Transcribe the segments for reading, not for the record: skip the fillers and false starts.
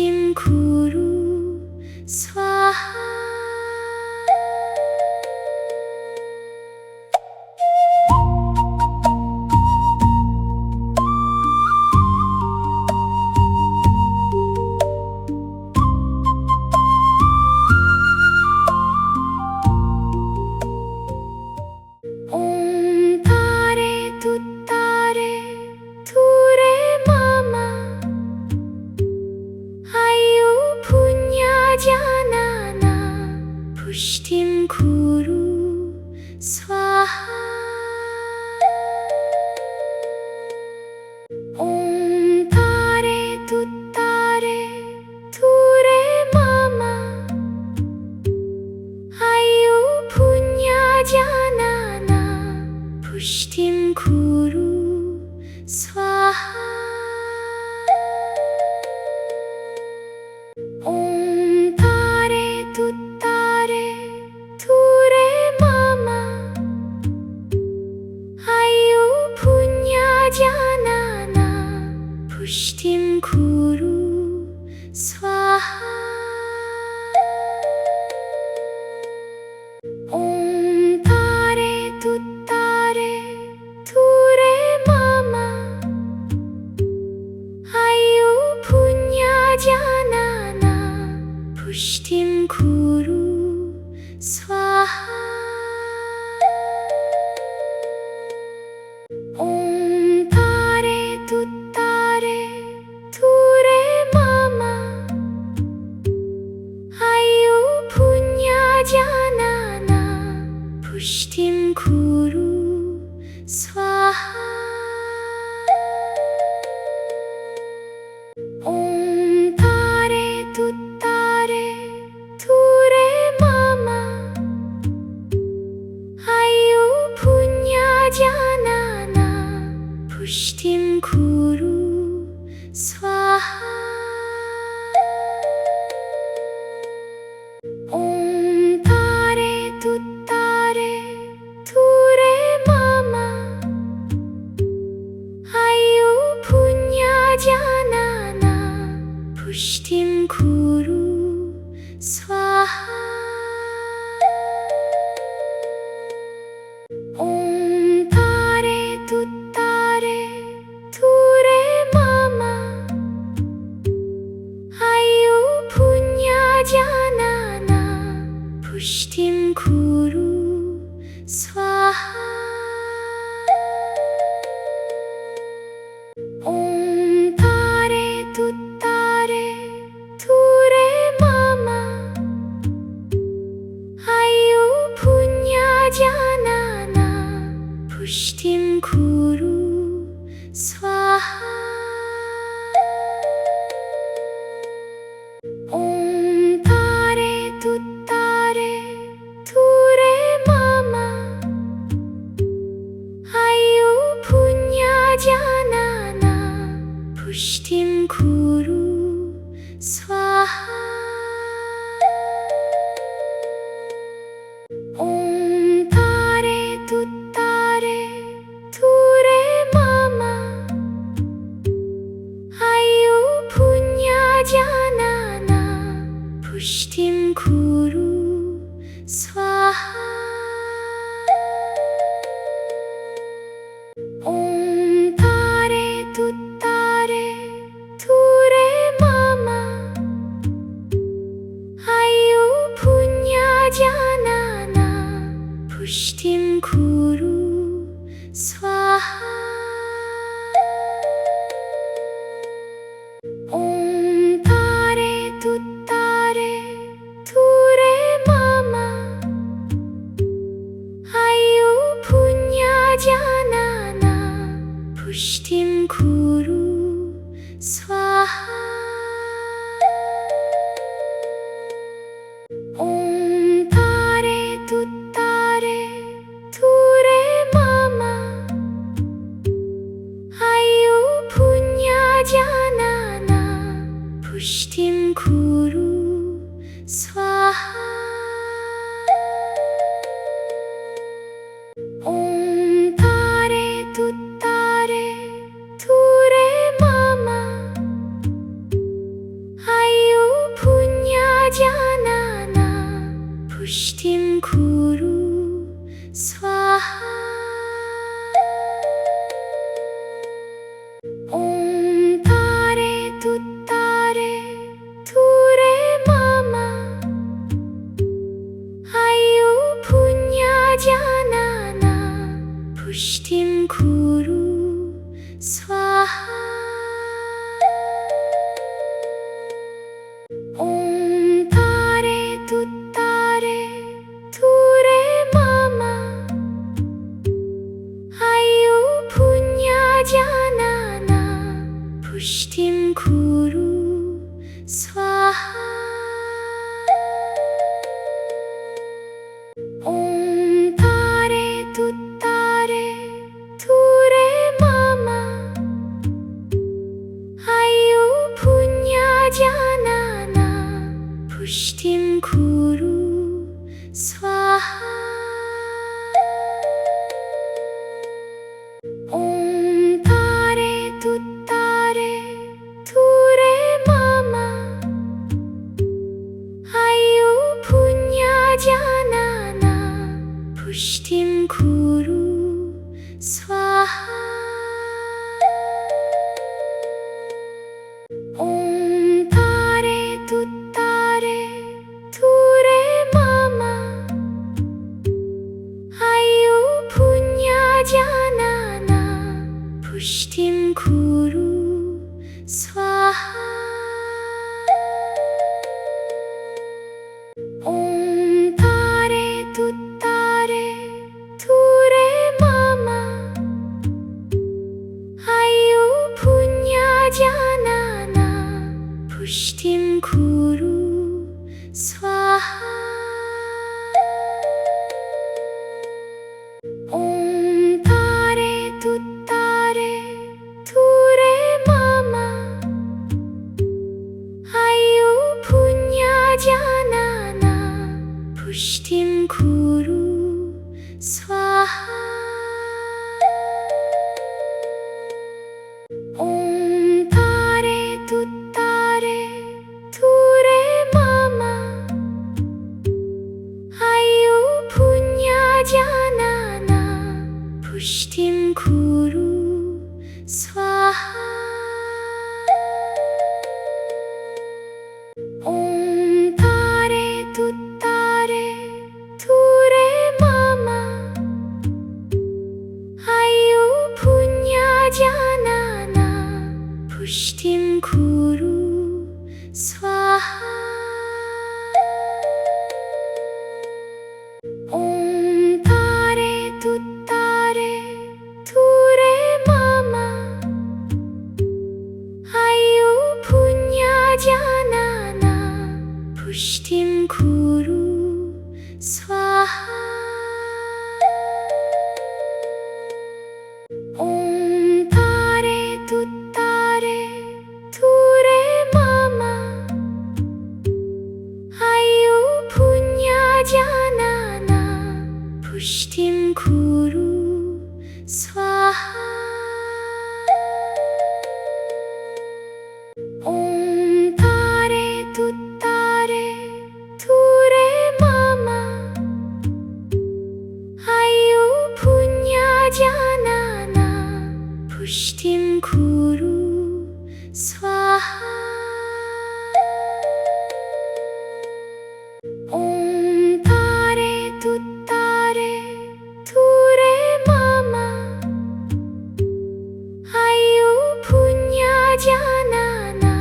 पुष्टिं कुरु स्वाहा। ॐ तारे तुत्तारे तुरे मामा आयु पुण्याजानाना पुष्टिं कुरु स्वाहा। ॐ तारे तुत्तारे तुरे मामा आयु पुण्याजानाना पुष्टिं कुरु स्वाहा। ॐ तारे तुत्तारे तुरे मामा आयु पुण्याजानाना पुष्टिं कुरु स्वाहा। ॐ तारे तुत्तारे तुरे मामा आयु पुण्याजानाना पुष्टिं कुरु स्वाहा। ॐ तारे तुत्तारे तुरे मामा आयु पुण्याजानाना पुष्टिं कुरु स्वाहा। ॐ तारे तुत्तारे तुरे मामा आयु पुण्याजानाना पुष्टिं कुरु स्वाहा। ॐ तारे तुत्तारे तुरे मामा आयु पुण्याजानाना पुष्टिं कुरु स्वाहा। ॐ तारे तुत्तारे तुरे मामा आयु पुण्याजानाना पुष्टिं कुरु स्वाहा। ॐ तारे तुत्तारे तुरे मामा आयु पुण्याजानाना पुष्टिं कुरु स्वाहा। ॐ तारे तुत्तारे तुरे मामा आयु पुण्याजानाना पुष्टिं कुरु स्वाहा। ॐ तारे तुत्तारे तुरे मामा आयु पुण्याजानाना पुष्टिं कुरु स्वाहा। ॐ तारे तुत्तारे तुरे मामा आयु पुण्याजानाना पुष्टिं कुरु स्वाहा। ॐ तारे तुत्तारे तुरे मामा आयु पुण्याजानाना पुष्टिं कुरु स्वाहा। ॐ तारे तुत्तारे तुरे मामा आयु पुण्याजानाना पुष्टिं कुरु स्वाहा। ॐ तारे तुत्तारे तुरे मामा आयु janana pushtim kuru swaha. Om tare tuttare ture mama ayu punya janana pushtim kuru swaha. Om tare tuttare ture mama ayu punya janana pushtim kuru swaha. Om tare tuttare ture mama ayu punya janana pushtim kuru swaha. Om tare tuttare ture mama ayu punya janana pushtim kuru swaha. Om tare tuttare ture mama ayu punya janana pushtim kuru swaha. Om tare tuttare ture mama ayu punya janana pushtim kuru swaha. Om tare tuttare ture mama ayu punya janana pushtim kuru swaha. Om tare tuttare ture mama ayu punya janana pushtim kuru swaha. Om tare tuttare ture mama ayu punya janana pushtim kuru swaha. Om tare tuttare ture mama ayu punya janana pushtim kuru swaha. Om tare tuttare ture mama ayu punya janana pushtim kuru swaha. Om tare tuttare ture mama ayu punya janana pushtim kuru swaha. Om tare tuttare ture mama ayu punya janana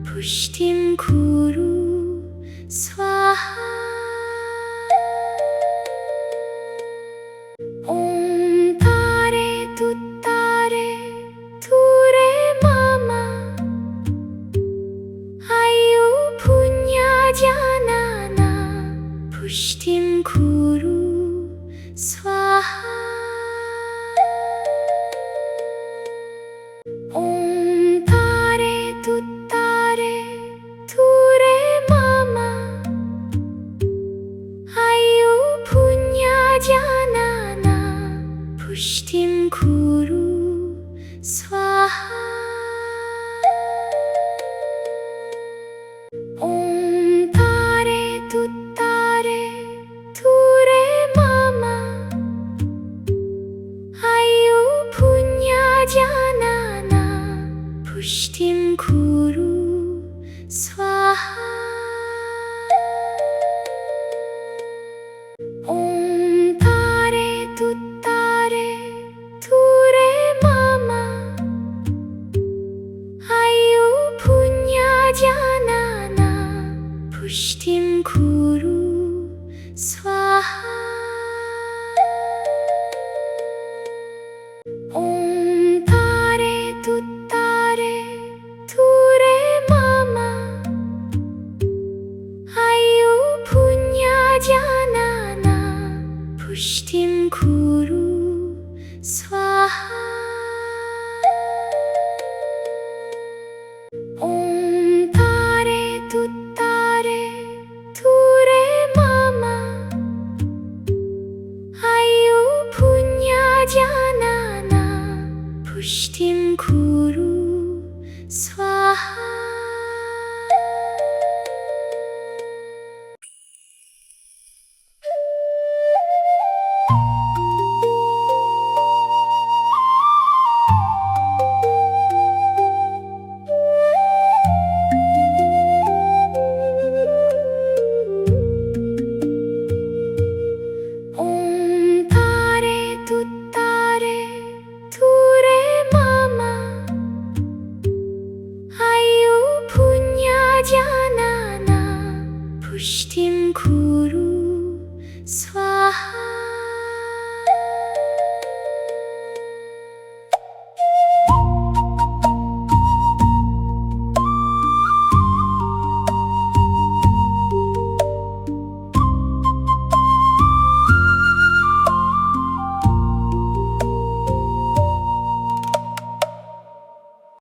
pushtim kuru swaha. Om tare tuttare ture mama ayu punya janana pushtim kuru swaha. Om tare tuttare ture mama ayu punya janana pushtim kuru swaha. Om स्वाहा ॐ तारे तुत्तारे तुरे मामा आयु पुण्याजानाना पुष्टिं